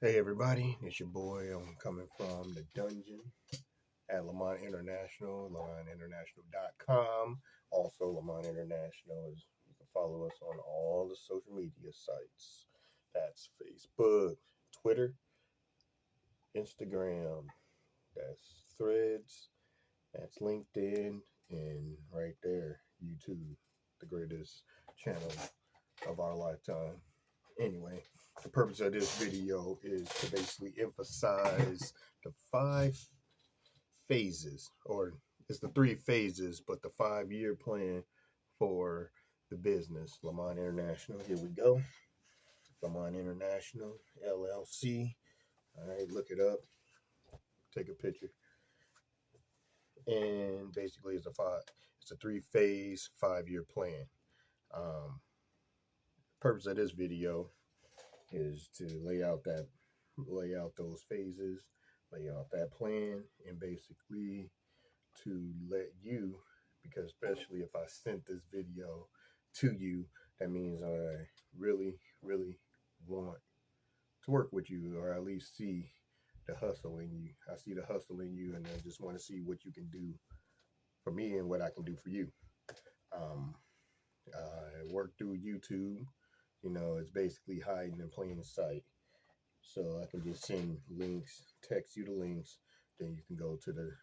Hey everybody, it's your boy. I'm coming from the dungeon at Lemonte International, LemonteInternational.com. Also, Lemonte International is you can follow us on all the social media sites. That's Facebook, Twitter, Instagram, that's Threads, that's LinkedIn, and right there, YouTube, the greatest channel of our lifetime. Anyway, the purpose of this video is to basically emphasize the 5 phases, or it's the 3 phases, but the 5-year plan for the business. Lamont International, here we go. Lamont International, LLC. All right, look it up, take a picture. And basically it's a 3-phase, 5-year plan. Purpose of this video is to lay out those phases, lay out that plan, and basically to let you, because especially if I sent this video to you, that means I really, really want to work with you, or at least see the hustle in you. I see the hustle in you, and I just want to see what you can do for me and what I can do for you. I work through YouTube. It's basically hiding in plain sight. So I can just send links, text you the links, then you can go to the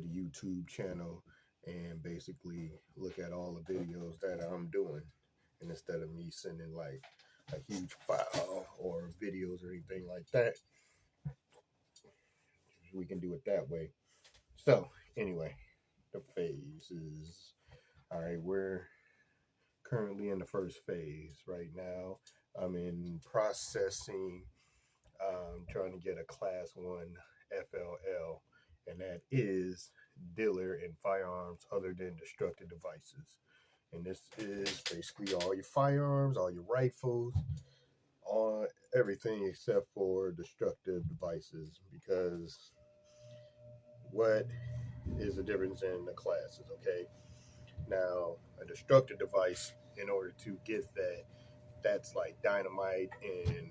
YouTube channel and basically look at all the videos that I'm doing. And instead of me sending like a huge file or videos or anything like that, we can do it that way. So anyway, the phases. All right, we're currently in the first phase right now. I'm in processing, trying to get a class 1 FLL, and that is dealer in firearms other than destructive devices. And this is basically all your firearms, all your rifles, all everything except for destructive devices. Because what is the difference in the classes? Okay, now a destructive device, in order to get that, that's like dynamite and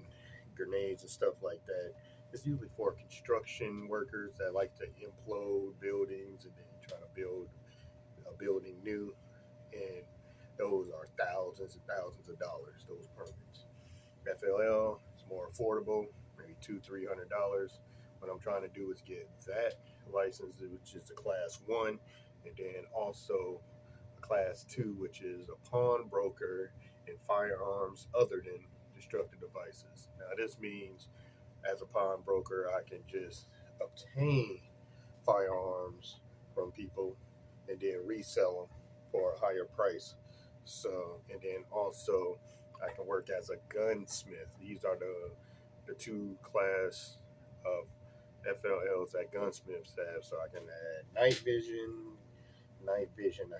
grenades and stuff like that. It's usually for construction workers that like to implode buildings and then try to build a building new, and those are thousands and thousands of dollars, those permits. FLL is more affordable, maybe $200-300. What I'm trying to do is get that license, which is a class 1, and then also a class 2, which is a pawnbroker in firearms other than destructive devices. Now this means, as a pawnbroker, I can just obtain firearms from people and then resell them for a higher price. So, and then also I can work as a gunsmith. These are the 2 class of FLLs that gunsmiths have. So I can add night vision. I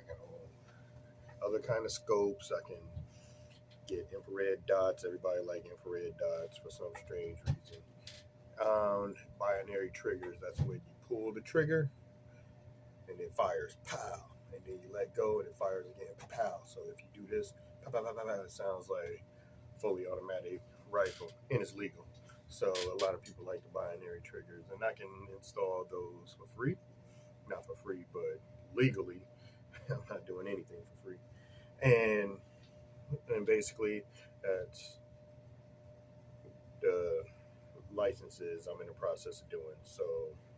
can own other kind of scopes. I can get infrared dots. Everybody like infrared dots for some strange reason. Binary triggers. That's when you pull the trigger and it fires, pow, and then you let go and it fires again, pow. So if you do this, pow, pow, pow, pow, pow, it sounds like fully automatic rifle, and it's legal. So a lot of people like the binary triggers, and I can install those for free. Not for free, but legally. I'm not doing anything for free. And basically, that's the licenses I'm in the process of doing. So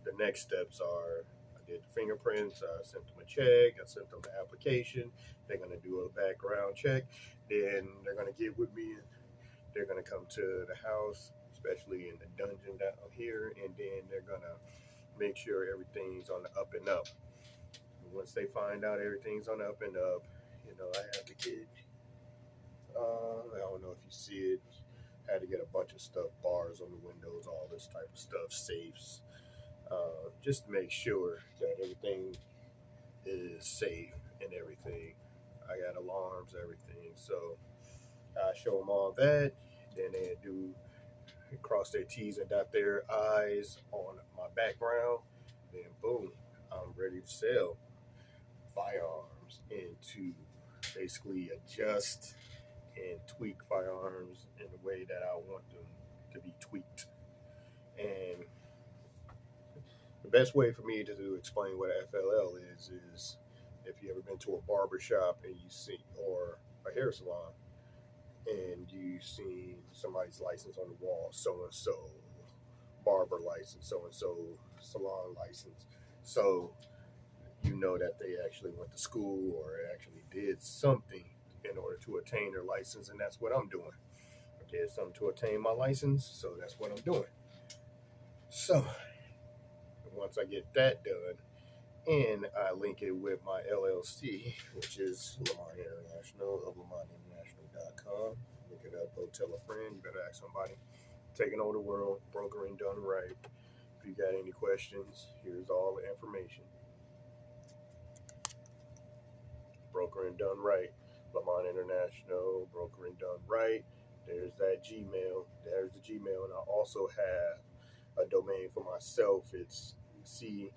the next steps are, I did the fingerprints, I sent them a check, I sent them the application. They're going to do a background check. Then they're going to get with me, and they're going to come to the house, especially in the dungeon down here, and then they're going to make sure everything's on the up and up. Once they find out everything's on the up and up, I have to get, I don't know if you see it, had to get a bunch of stuff, bars on the windows, all this type of stuff, safes, just to make sure that everything is safe and everything. I got alarms, everything. So I show them all that. Then they do cross their T's and dot their I's on my background. Then boom, I'm ready to sell firearms and to basically adjust and tweak firearms in the way that I want them to be tweaked. And the best way for me to explain what FLL is if you ever been to a barber shop and you see, or a hair salon, and you see somebody's license on the wall, so and so barber license, so and so salon license. So you know that they actually went to school or actually did something in order to attain their license, and that's what I'm doing. I did something to attain my license, so that's what I'm doing. So once I get that done, and I link it with my LLC, which is Lemonte International of LemonteInternational.com. Look it up, go tell a friend, you better ask somebody. Taking over the world, brokering done right. If you got any questions, here's all the information. Brokering done right, Lamont International, brokering done right. There's that Gmail. There's the Gmail, and I also have a domain for myself. It's C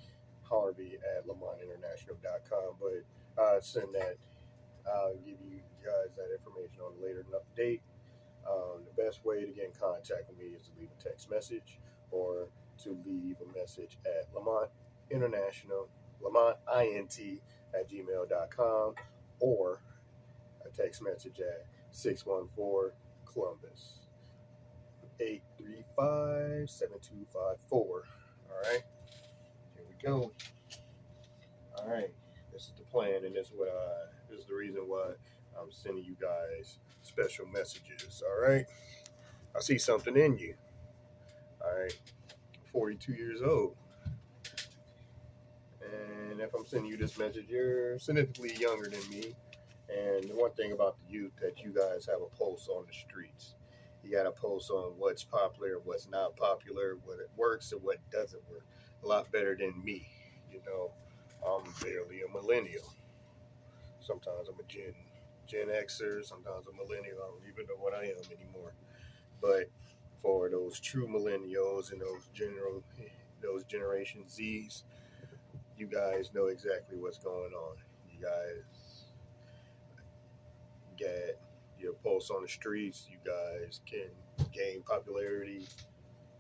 Harvey at LamontInternational.com. But send that. I'll give you guys that information on a later date. The best way to get in contact with me is to leave a text message or to leave a message at Lamont International, Lamont INT at gmail.com, or a text message at 614 Columbus 835 7254. All right, here we go. All right, this is the plan, and this is the reason why I'm sending you guys special messages. All right, I see something in you. All right, 42 years old. And if I'm sending you this message, you're significantly younger than me. And the one thing about the youth that you guys have a pulse on the streets. You got a pulse on what's popular, what's not popular, what it works and what doesn't work. A lot better than me. You know, I'm barely a millennial. Sometimes I'm a Gen Xer. Sometimes I'm a millennial. I don't even know what I am anymore. But for those true millennials and those Generation Zs, you guys know exactly what's going on. You guys get your pulse on the streets. You guys can gain popularity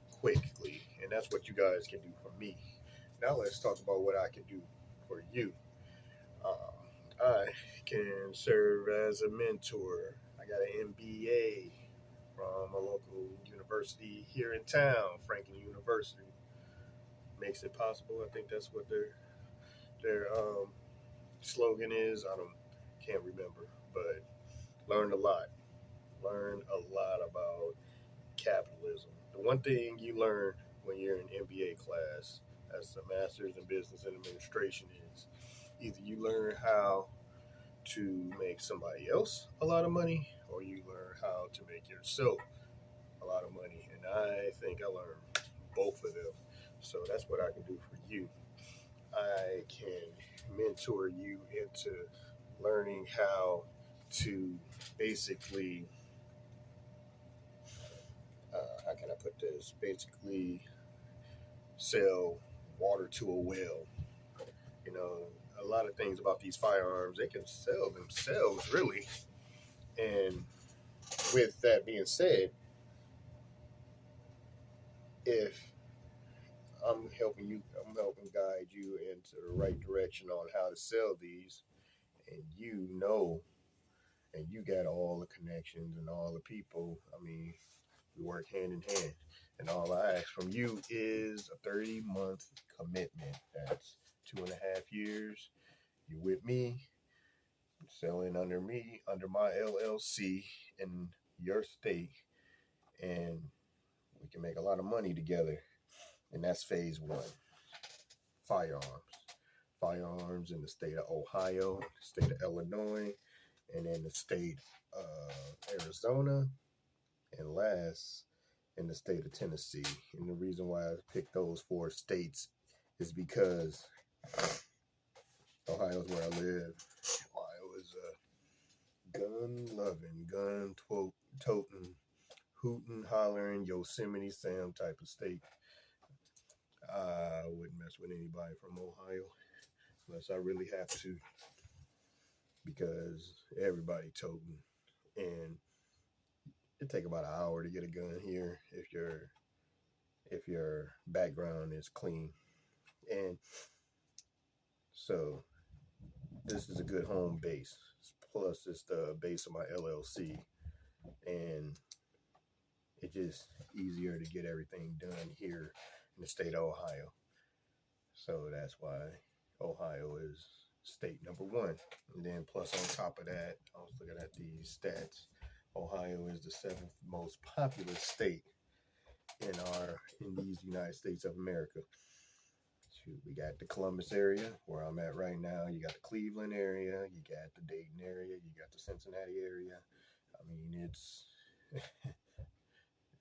quickly, and that's what you guys can do for me. Now let's talk about what I can do for you. I can serve as a mentor. I got an MBA from a local university here in town, Franklin University. Makes it possible. I think that's what their slogan is. Can't remember, but learned a lot. Learned a lot about capitalism. The one thing you learn when you're in MBA class as a master's in business and administration is either you learn how to make somebody else a lot of money or you learn how to make yourself a lot of money. And I think I learned both of them. So that's what I can do for you. I can mentor you into learning how to basically, how can I put this? Basically, sell water to a well. You know, a lot of things about these firearms, they can sell themselves, really. And with that being said, if I'm helping guide you into the right direction on how to sell these, and you know, and you got all the connections and all the people. I mean, we work hand in hand. And all I ask from you is a 30-month commitment. That's 2.5 years. You're with me, selling under me, under my LLC in your state, and we can make a lot of money together. And that's phase one. Firearms. Firearms in the state of Ohio, the state of Illinois, and in the state of Arizona, and last in the state of Tennessee. And the reason why I picked those 4 states is because Ohio is where I live. Ohio is a gun-loving, gun-toting, hooting, hollering, Yosemite Sam type of state. I wouldn't mess with anybody from Ohio unless I really have to, because everybody toting. And it take about an hour to get a gun here if your background is clean. And so this is a good home base. Plus, it's the base of my LLC, and it's just easier to get everything done here in the state of Ohio. So that's why Ohio is state number one. And then plus on top of that, I was looking at these stats. Ohio is the seventh most populous state in these United States of America. Shoot, we got the Columbus area where I'm at right now. You got the Cleveland area. You got the Dayton area. You got the Cincinnati area. I mean, it's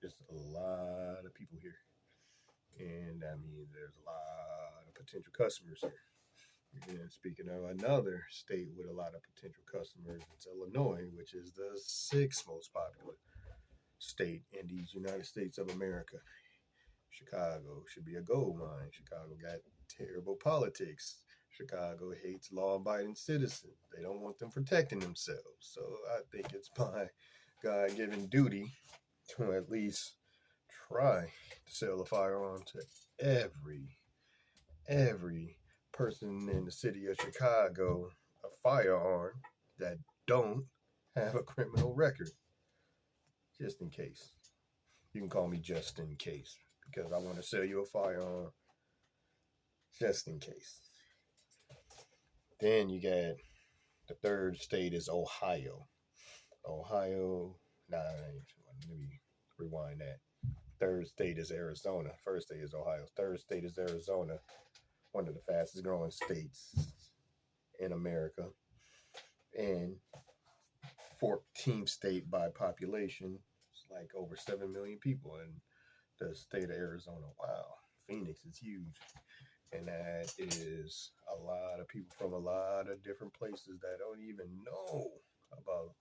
just a lot of people here. And I mean, there's a lot of potential customers here. And speaking of another state with a lot of potential customers, it's Illinois, which is the sixth most popular state in these United States of America. Chicago should be a gold mine. Chicago got terrible politics. Chicago hates law-abiding citizens. They don't want them protecting themselves. So I think it's my God-given duty to at least try to sell a firearm to every person in the city of Chicago, a firearm that don't have a criminal record. Just in case. You can call me just in case, because I want to sell you a firearm just in case. Then you got the third state is Ohio. Let me rewind that. Third state is Arizona. First state is Ohio. Third state is Arizona, one of the fastest growing states in America. And 14th state by population. It's like over 7 million people in the state of Arizona. Wow. Phoenix is huge. And that is a lot of people from a lot of different places that don't even know about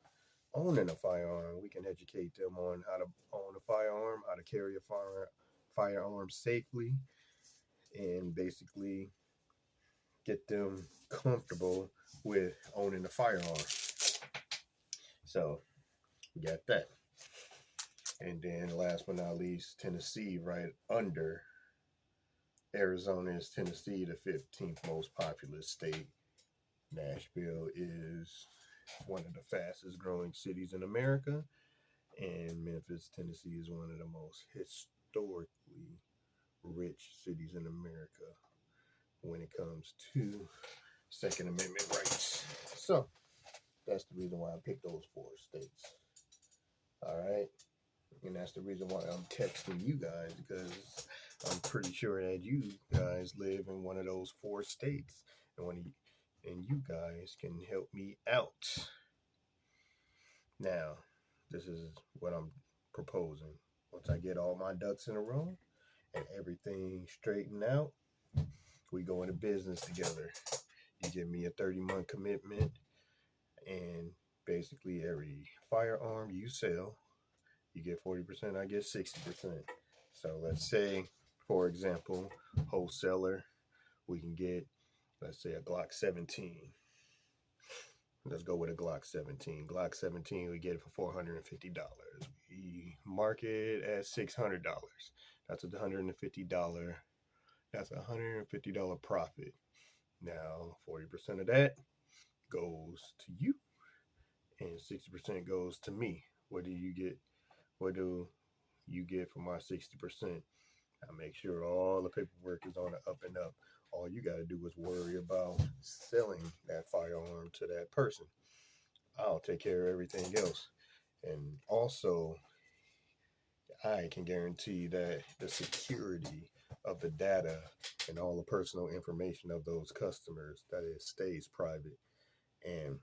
owning a firearm. We can educate them on how to own a firearm, how to carry a firearm safely, and basically get them comfortable with owning a firearm. So we got that. And then last but not least, Tennessee, right under Arizona is Tennessee, the 15th most populous state. Nashville is one of the fastest growing cities in America. And Memphis, Tennessee is one of the most historically rich cities in America when it comes to Second Amendment rights. So that's the reason why I picked those 4 states. All right. And that's the reason why I'm texting you guys, because I'm pretty sure that you guys live in one of those 4 states, and you guys can help me out. Now, this is what I'm proposing. Once I get all my ducks in a row and everything straightened out, we go into business together. You give me a 30-month commitment, and basically every firearm you sell, you get 40%, I get 60%. So let's say, for example, wholesaler, we can get, let's say, a Glock 17. Let's go with a Glock 17. Glock 17, we get it for $450. We market at $600. That's $150. That's $150 profit. Now, 40% of that goes to you, and 60% goes to me. What do you get? What do you get for my 60%? I make sure all the paperwork is on the up and up. All you got to do is worry about selling that firearm to that person. I'll take care of everything else. And also, I can guarantee that the security of the data and all the personal information of those customers, that it stays private. And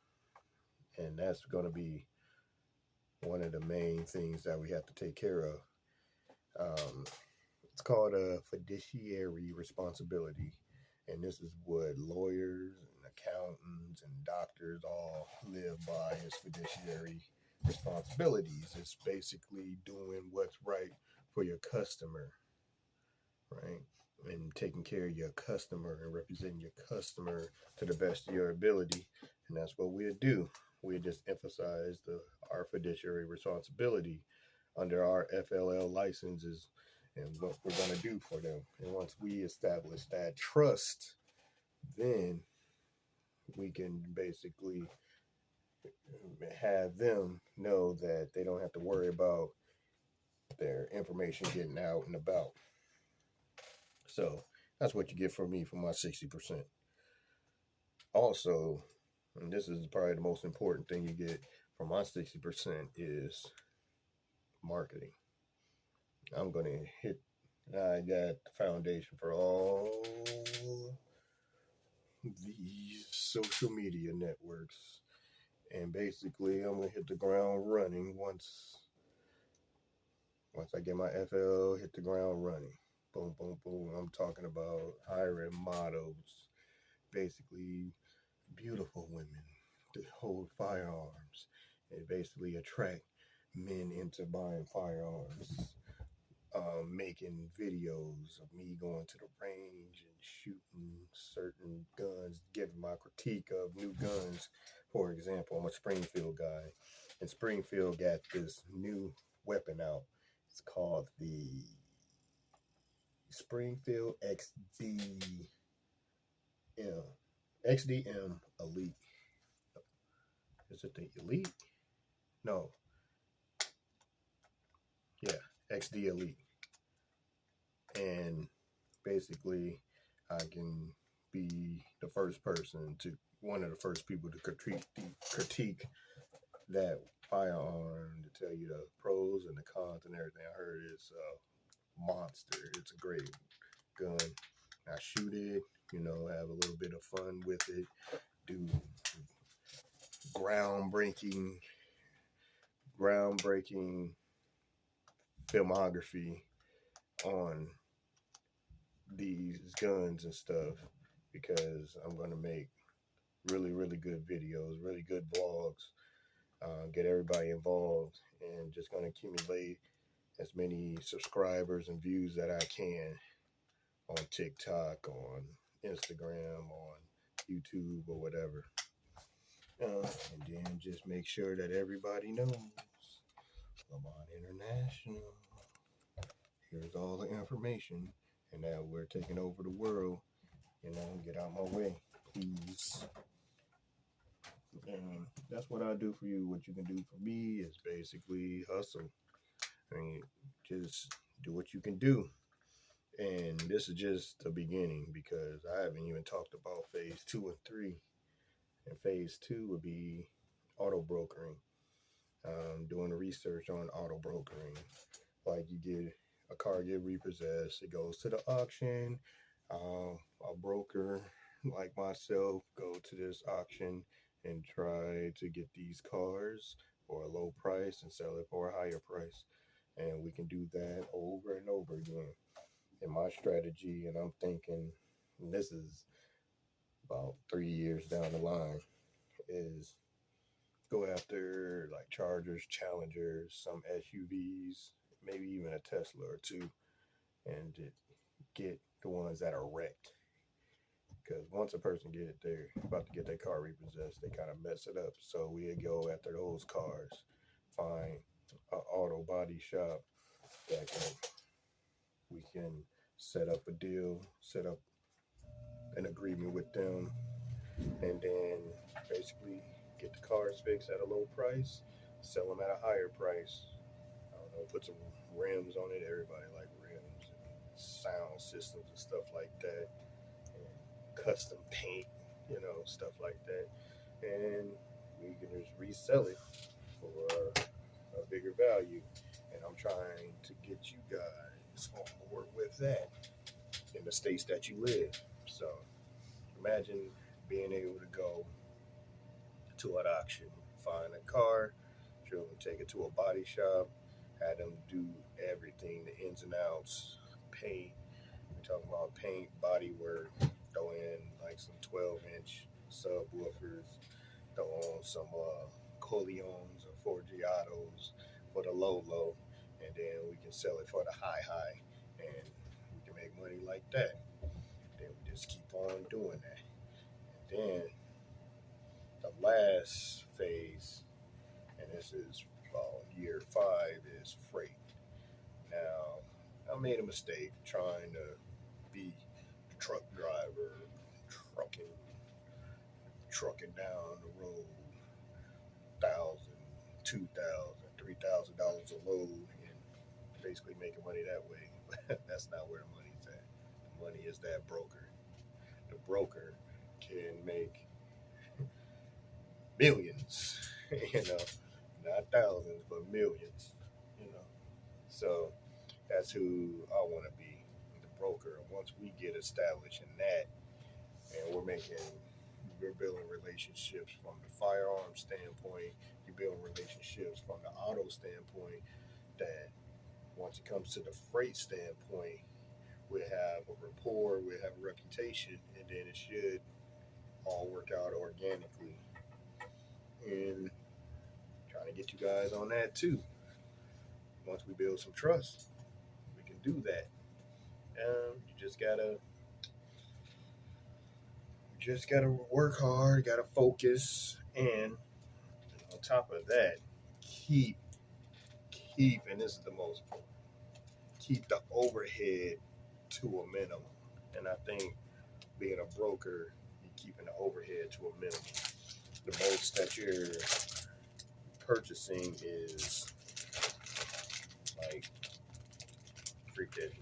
that's going to be one of the main things that we have to take care of. It's called a fiduciary responsibility. And this is what lawyers and accountants and doctors all live by, is fiduciary responsibilities. It's basically doing what's right for your customer, right? And taking care of your customer and representing your customer to the best of your ability. And that's what we'll do. We just emphasize our fiduciary responsibility. under our FLL licenses and what we're going to do for them. And once we establish that trust, then we can basically have them know that they don't have to worry about their information getting out and about. So that's what you get from me for my 60%. Also, and this is probably the most important thing you get from my 60% is marketing. I'm going to hit, I got the foundation for all these social media networks. And basically, I'm going to hit the ground running once I get my FL, hit the ground running. Boom, boom, boom. I'm talking about hiring models, basically beautiful women to hold firearms and basically attract men into buying firearms. Making videos of me going to the range and shooting certain guns, giving my critique of new guns. For example, I'm a Springfield guy, and Springfield got this new weapon out. It's called the Springfield XDM Elite. Is it the Elite? No. Yeah, XD Elite. And basically, I can be the first person to, one of the first people to critique that firearm, to tell you the pros and the cons and everything. I heard it's a monster. It's a great gun. I shoot it, have a little bit of fun with it, do groundbreaking filmography on these guns and stuff, because I'm going to make really, really good videos, really good vlogs, get everybody involved, and just going to accumulate as many subscribers and views that I can on TikTok, on Instagram, on YouTube, or whatever. And then just make sure that everybody knows Lamont International. Here's all the information, and now we're taking over the world. Get out my way, please. And that's what I do for you. What you can do for me is basically hustle. I mean, just do what you can do. And this is just the beginning, because I haven't even talked about phase 2 and 3. And phase 2 would be auto brokering. Doing research on auto brokering. Like, you get a car get repossessed, it goes to the auction. A broker like myself go to this auction and try to get these cars for a low price and sell it for a higher price. And we can do that over and over again. And my strategy, and I'm thinking, and this is about 3 years down the line, is go after like Chargers, Challengers, some SUVs, maybe even a Tesla or two, and get the ones that are wrecked. Because once a person they're about to get their car repossessed, they kind of mess it up. So we go after those cars, find an auto body shop that we can set up a deal, set up an agreement with them, and then basically get the cars fixed at a low price, sell them at a higher price. I don't know, put some rims on it. Everybody like rims and sound systems and stuff like that. And custom paint, stuff like that. And we can just resell it for a bigger value. And I'm trying to get you guys on board with that in the states that you live. So imagine being able to go to an auction, find a car, take it to a body shop, have them do everything, the ins and outs, paint. We're talking about paint, body work, throw in like some 12-inch subwoofers, throw on some Coleons or Forgiatos for the low, and then we can sell it for the high, and we can make money like that. Then we just keep on doing that. And then the last phase, and this is year 5 is freight. Now, I made a mistake trying to be a truck driver, trucking, trucking down the road, thousand, $2,000, $3,000 a load, and basically making money that way. That's not where the money's at. The money is that broker. The broker can make millions, you know, not thousands, but millions, you know. So that's who I want to be, the broker. Once we get established in that, and we're building relationships from the firearm standpoint, you're building relationships from the auto standpoint, that once it comes to the freight standpoint, we have a rapport, we have a reputation, and then it should all work out organically. And trying to get you guys on that too. Once we build some trust, we can do that. You just gotta work hard, gotta focus, and on top of that, keep and this is the most important, keep the overhead to a minimum. And I think being a broker, you're keeping the overhead to a minimum. The most that you're purchasing is like freaking,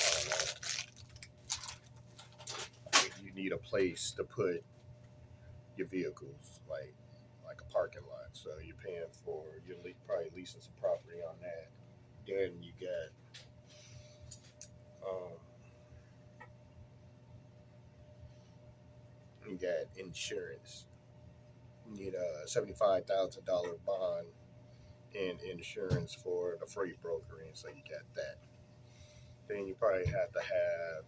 I don't know. You need a place to put your vehicles, like a parking lot. So you're paying for probably leasing some property on that. Then um, you got insurance. You need a $75,000 bond and insurance for the freight brokering. So you got that. Then you probably have to have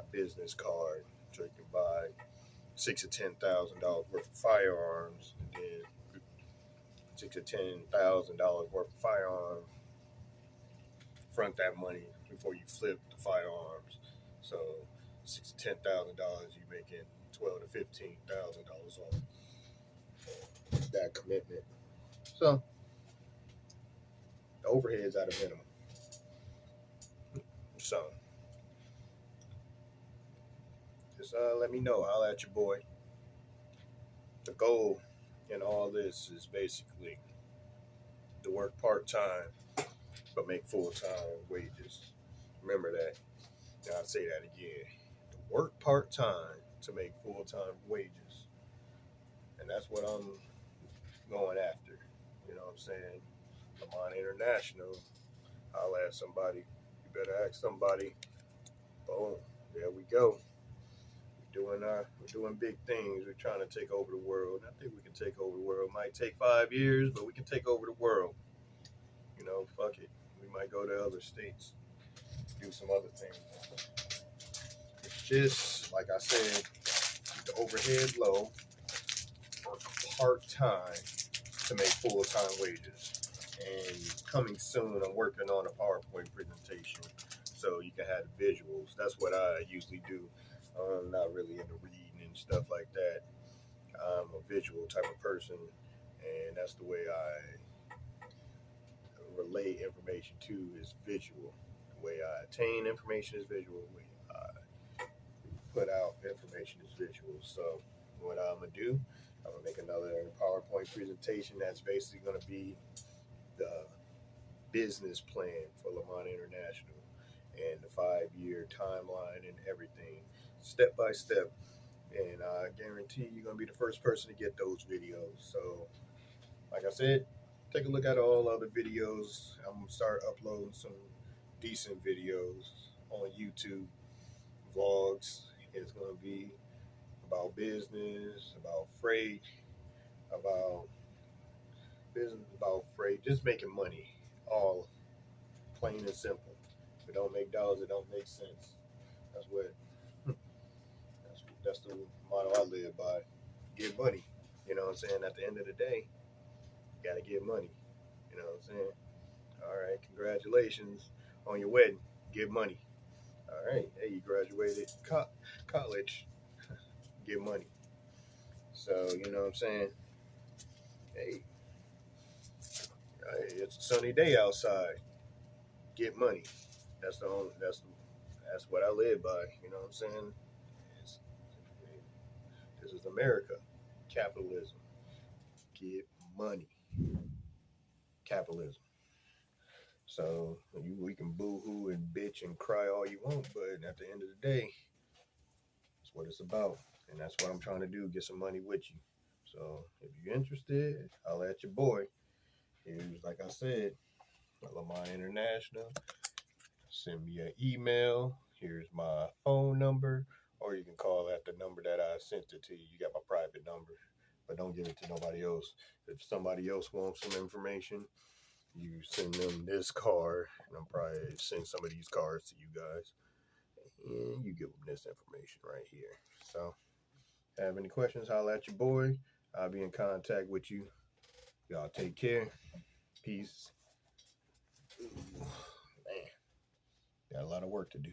a business card so you can buy $6,000 to $10,000 worth of firearms, and then $6,000 to $10,000 worth of firearms. Front that money before you flip the firearms. So $6,000 to $10,000, you making $12,000 to $15,000 on that commitment. So the overhead's at a minimum. So just let me know. I'll at your boy. The goal in all this is basically to work part time but make full time wages. Remember that. And I'll say that again. To work part time to make full time wages. And that's what I'm going after. You know what I'm saying? Lemonte International. I'll ask somebody. You better ask somebody. Boom. There we go. We're doing big things. We're trying to take over the world. I think we can take over the world. It might take 5 years, but we can take over the world. You know, fuck it. We might go to other states, do some other things. It's just like I said, keep the overhead low, work part time to make full time wages. And coming soon, I'm working on a PowerPoint presentation so you can have visuals. That's what I usually do. I'm not really into reading and stuff like that. I'm a visual type of person, and that's the way I relay information to is visual. The way I attain information is visual. The way I put out information is visual. So what I'm gonna do, I'm gonna make another PowerPoint presentation that's basically gonna be the business plan for Lemonte International and the 5-year timeline and everything, step by step. And I guarantee you're gonna be the first person to get those videos. So, like I said, take a look at all other videos. I'm gonna start uploading some decent videos on YouTube, vlogs. It's gonna be about business, about freight, about just making money. All plain and simple. If it don't make dollars, it don't make sense. That's what that's the motto I live by. Get money. You know what I'm saying? At the end of the day, you gotta get money. You know what I'm saying? All right, congratulations on your wedding. Get money. All right, hey, you graduated college. Get money. So you know what I'm saying? Hey, It's a sunny day outside. Get money. That's the only. That's what I live by. You know what I'm saying? It's, this is America. Capitalism. Get money. Capitalism. So we can boo-hoo and bitch and cry all you want, but at the end of the day, that's what it's about, and that's what I'm trying to do. Get some money with you. So if you're interested, I'll at your boy. Here's, like I said, Lemonte International. Send me an email. Here's my phone number, or you can call at the number that I sent it to you. You got my private number, but don't give it to nobody else. If somebody else wants some information, you send them this card, and I'm probably send some of these cards to you guys, and you give them this information right here. So, have any questions? Holla at your boy. I'll be in contact with you. Y'all take care. Peace. Ooh, man, got a lot of work to do.